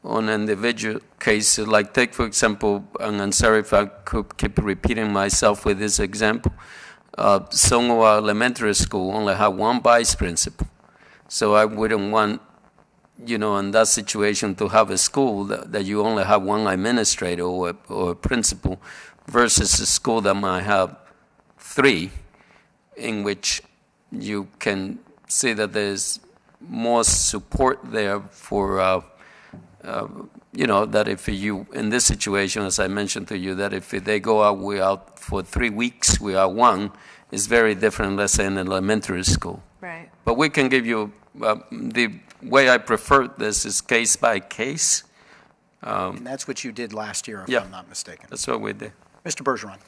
on individual cases. Like take, for example, and I'm sorry if I could keep repeating myself with this example, some of our elementary school only have one vice principal. So I wouldn't want, in that situation to have a school that you only have one administrator or a principal versus a school that might have 3, in which you can see that there's more support there for, that if you, in this situation, as I mentioned to you, that if they go out, we're out for 3 weeks, we are 1, is very different, let's say, in an elementary school. Right. But we can give you, the way I prefer this is case by case. And that's what you did last year, if Yeah. I'm not mistaken. That's what we did. Mr. Bergeron.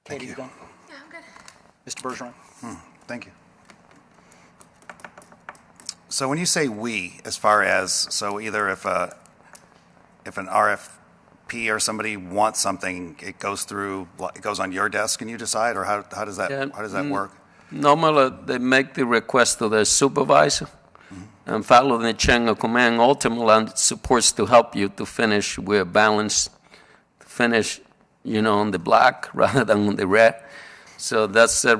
Thank Katie, you. done? Yeah, I'm good. Mr. Bergeron. Thank you. So when you say we, as far as, so either if an RFP or somebody wants something, it goes on your desk and you decide, or how does that work? Normally, they make the request to their supervisor and follow the chain of command. Ultimately, it's supposed to help you to finish with a balance, on the black rather than on the red. So that's a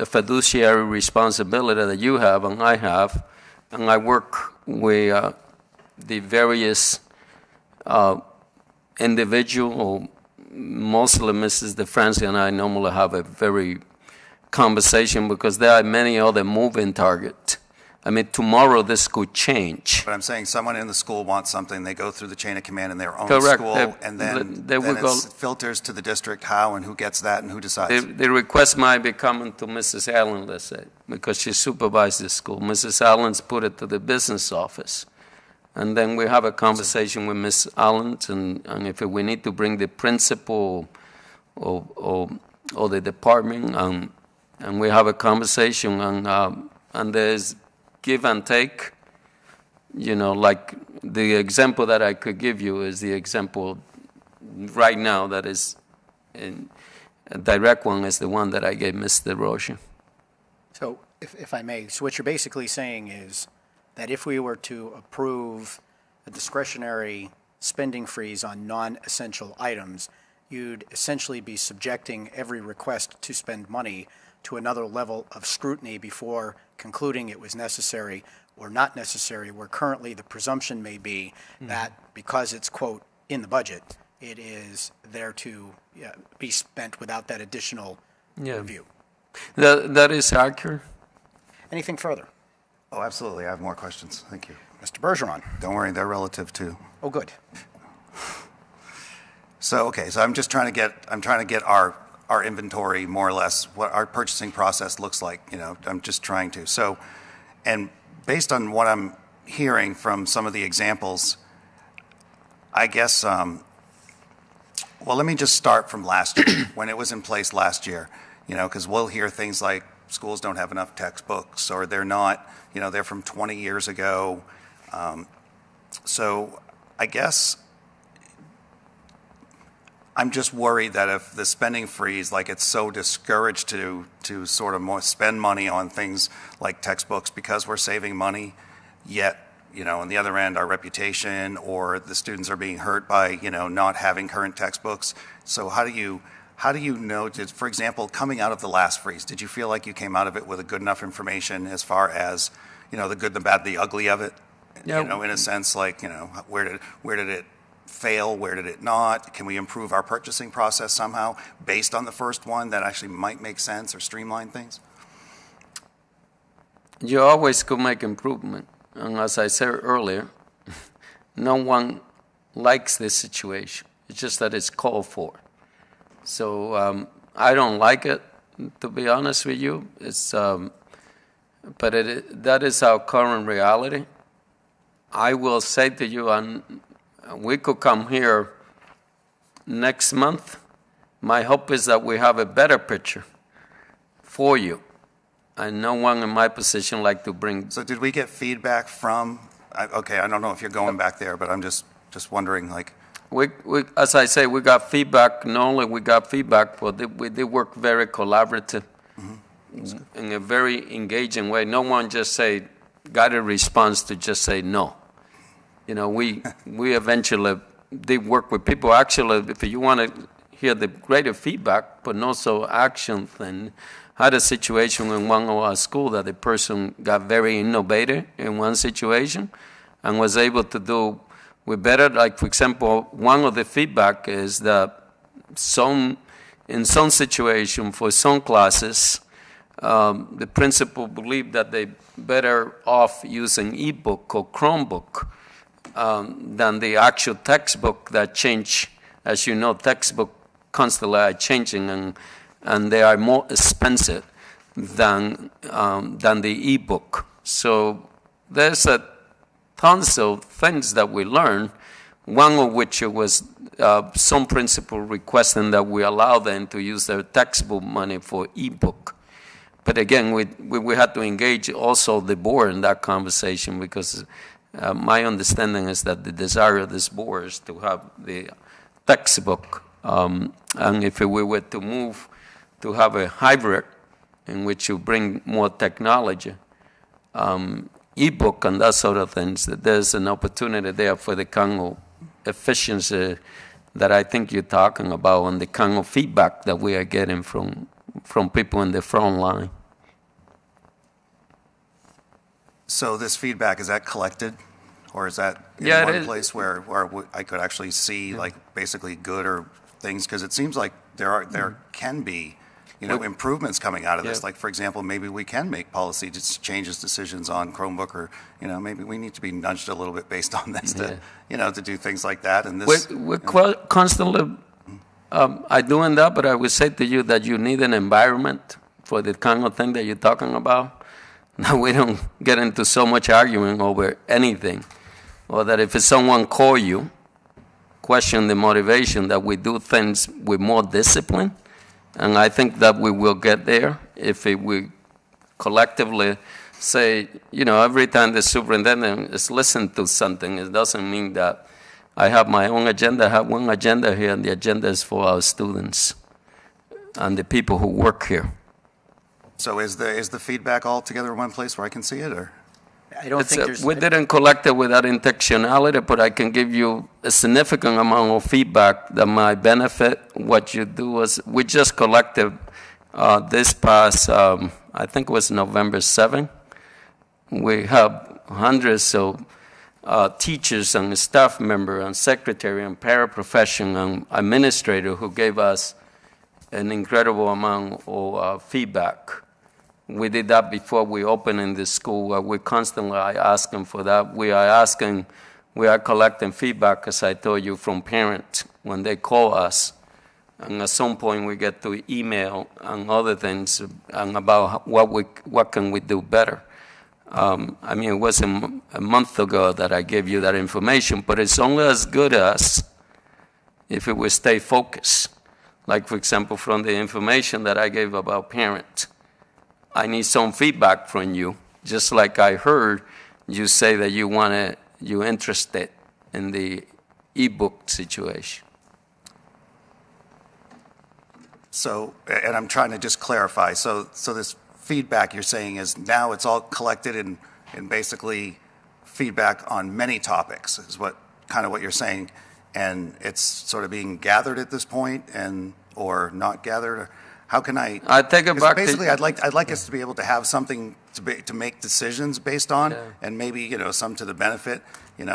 fiduciary responsibility that you have and I have. And I work with the various individual, mostly Mrs. DeFranci and I normally have a very conversation because there are many other moving targets. I mean, tomorrow this could change. But I'm saying someone in the school wants something, they go through the chain of command in their own Correct. school, and then it filters to the district how and who gets that and who decides. The request might be coming to Mrs. Allen, let's say, because she supervises the school. Mrs. Allen's put it to the business office. And then we have a conversation with Ms. Allen, and if we need to bring the principal or the department, and we have a conversation, and there's give and take, like the example that I could give you is the example right now that is a direct one is the one that I gave Mr. Rocha. So, if I may, so what you're basically saying is that if we were to approve a discretionary spending freeze on non-essential items, you'd essentially be subjecting every request to spend money to another level of scrutiny before concluding it was necessary or not necessary, where currently the presumption may be that because it's, quote, in the budget, it is there to be spent without that additional review. That is accurate. Anything further? Oh, absolutely. I have more questions. Thank you. Mr. Bergeron. Don't worry, they're relative too. Oh, good. So I'm just trying to get our inventory, more or less, what our purchasing process looks like. I'm just trying to. So, and based on what I'm hearing from some of the examples, I guess, well, let me just start from last year, when it was in place last year, because we'll hear things like schools don't have enough textbooks, or they're not, they're from 20 years ago. So I guess I'm just worried that if the spending freeze, like it's so discouraged to sort of more spend money on things like textbooks because we're saving money, yet, on the other end, our reputation or the students are being hurt by, not having current textbooks. So how do you know, for example, coming out of the last freeze, did you feel like you came out of it with a good enough information as far as, the good, the bad, the ugly of it? Yeah. In a sense, like, where did it fail? Where did it not? Can we improve our purchasing process somehow based on the first one that actually might make sense or streamline things? You always could make improvement. And as I said earlier, no one likes this situation. It's just that it's called for. So I don't like it, to be honest with you. But that is our current reality. I will say to you, and we could come here next month. My hope is that we have a better picture for you. And no one in my position like to bring. So did we get feedback from? Okay, I don't know if you're going back there, but I'm just wondering, like. We as I say, we got feedback. Not only we got feedback, but we did work very collaborative, in a very engaging way. No one just got a response to just say no. we eventually did work with people. Actually, if you want to hear the greater feedback, but also action thing, had a situation in one of our schools that the person got very innovative in one situation and was able to do with better. Like, for example, one of the feedback is that in some situation for some classes, the principal believed that they better off using ebook or Chromebook than the actual textbook that change. As you know, textbook constantly are changing and they are more expensive than the ebook. So there's tons of things that we learn, one of which was some principal requesting that we allow them to use their textbook money for ebook. But again, we had to engage also the board in that conversation because my understanding is that the desire of this board is to have the textbook. And if we were to move to have a hybrid in which you bring more technology, ebook and that sort of things, that there's an opportunity there for the kind of efficiency that I think you're talking about and the kind of feedback that we are getting from people in the front line. So this feedback, is that collected? Or is that in one place where I could actually see like basically good or things? Because it seems like there can be improvements coming out of this. Like, for example, maybe we can make policy changes, decisions on Chromebook, or maybe we need to be nudged a little bit based on this to do things like that. And this we're constantly doing that, but I would say to you that you need an environment for the kind of thing that you're talking about. Now, we don't get into so much arguing over anything, or that if someone call you, question the motivation, that we do things with more discipline. And I think that we will get there if we collectively say, every time the superintendent is listening to something, it doesn't mean that I have my own agenda. I have one agenda here, and the agenda is for our students and the people who work here. So is the feedback all together in one place where I can see it, or? I don't think there's... We didn't collect it without intentionality, but I can give you a significant amount of feedback that might benefit what you do. We just collected this past, I think it was November 7th. We have hundreds of teachers and staff members and secretary and paraprofessional and administrator who gave us an incredible amount of feedback. We did that before we opened in the school. We constantly are asking for that. We are collecting feedback, as I told you, from parents when they call us. And at some point we get to email and other things and about what can we do better. It was a month ago that I gave you that information, but it's only as good as if it will stay focused. Like, for example, from the information that I gave about parents. I need some feedback from you, just like I heard you say that you're interested in the ebook situation. So, and I'm trying to just clarify. So this feedback you're saying is now it's all collected in basically feedback on many topics is what you're saying, and it's sort of being gathered at this point or not gathered. How can I take it back? Basically, I'd like us to be able to have something to make decisions based on, and maybe some to the benefit,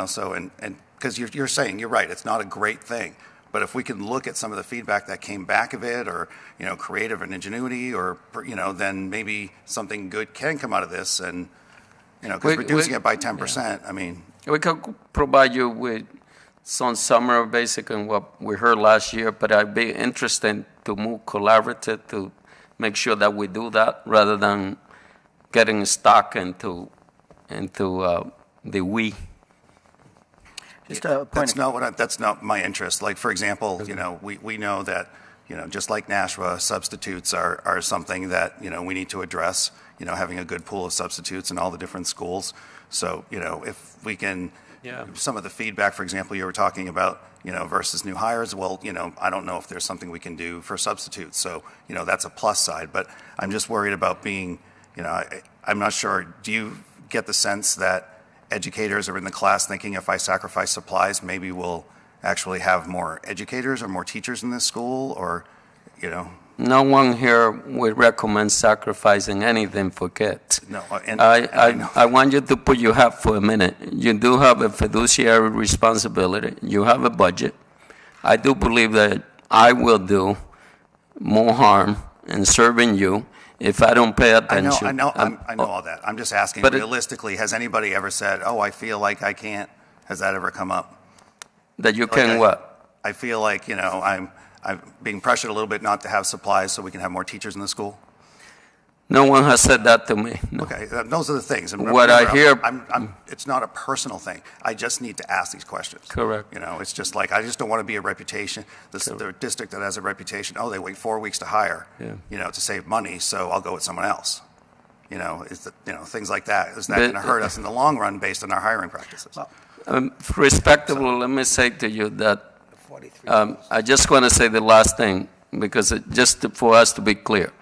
So and because you're saying you're right, it's not a great thing, but if we can look at some of the feedback that came back of it, or creative and ingenuity, or then maybe something good can come out of this, and because reducing it by 10%, we could provide you with some summary basically on what we heard last year, but I'd be interested to move collaborative to make sure that we do that rather than getting stuck into the we. Just a point. That's not my interest. Like, for example, we know that just like Nashua, substitutes are something that we need to address. Having a good pool of substitutes in all the different schools. So if we can. Yeah. Some of the feedback, for example, you were talking about, versus new hires. Well, I don't know if there's something we can do for substitutes. So, that's a plus side. But I'm just worried about being, I'm not sure. Do you get the sense that educators are in the class thinking if I sacrifice supplies, maybe we'll actually have more educators or more teachers in this school, or, you know? No one here would recommend sacrificing anything for kids. No, and I want you to put your hat for a minute. You do have a fiduciary responsibility. You have a budget. I do believe that I will do more harm in serving you if I don't pay attention. I know all that. I'm just asking, but realistically, has anybody ever said, oh, I feel like I can't? Has that ever come up? That you can what? I feel like, you know, I'm being pressured a little bit not to have supplies so we can have more teachers in the school? No one has said that to me. No. Okay, those are the things. And what I hear... it's not a personal thing. I just need to ask these questions. Correct. You know, it's just like, I just don't want to be a reputation. The district that has a reputation, oh, they wait 4 weeks to hire, you know, to save money, so I'll go with someone else. You know, things like that. Is that going to hurt us in the long run based on our hiring practices? Respectable, let me say to you that I just want to say the last thing, because for us to be clear.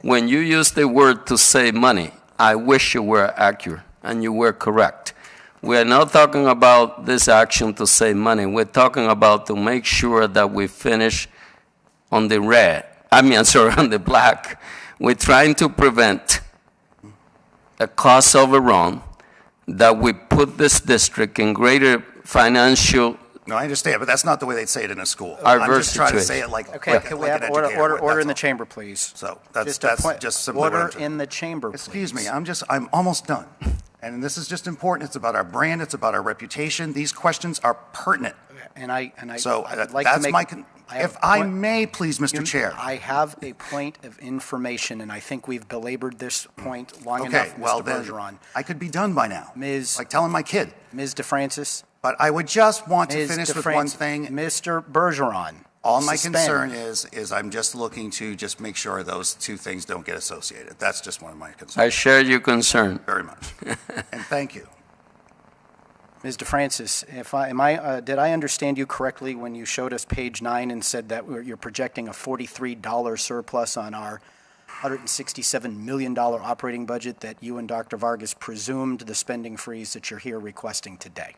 When you use the word to save money, I wish you were accurate and you were correct. We're not talking about this action to save money. We're talking about to make sure that we finish on the on the black. We're trying to prevent a cost overrun that we put this district in greater financial. No, I understand, but that's not the way they'd say it in a school. Our I'm just trying to say it like Okay, like, can we like have an order educator. in the That's all. chamber, please? So that's just simply order what I'm in the chamber, please. Excuse me, I'm almost done. And this is just important. It's about our brand. It's about our reputation. These questions are pertinent. So I'd like that's to make, if I may, please, Mr. Chair. I have a point of information, and I think we've belabored this point long Okay, enough, well Mr. then, Bergeron. I could be done by now. Ms. Like telling my kid. Ms. DeFrancis. But I would just want to Ms. finish with DeFrancis, one thing. Mr. Bergeron. All my suspend. concern is I'm just looking to just make sure those two things don't get associated. That's just one of my concerns. I share your concern. Very much. And thank you. Ms. DeFrancis, did I understand you correctly when you showed us page 9 and said that you're projecting a $43 surplus on our $167 million operating budget that you and Dr. Vargas presumed the spending freeze that you're here requesting today?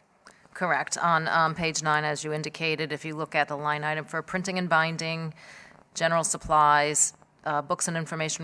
Correct. On page 9, as you indicated, if you look at the line item for printing and binding, general supplies, books and information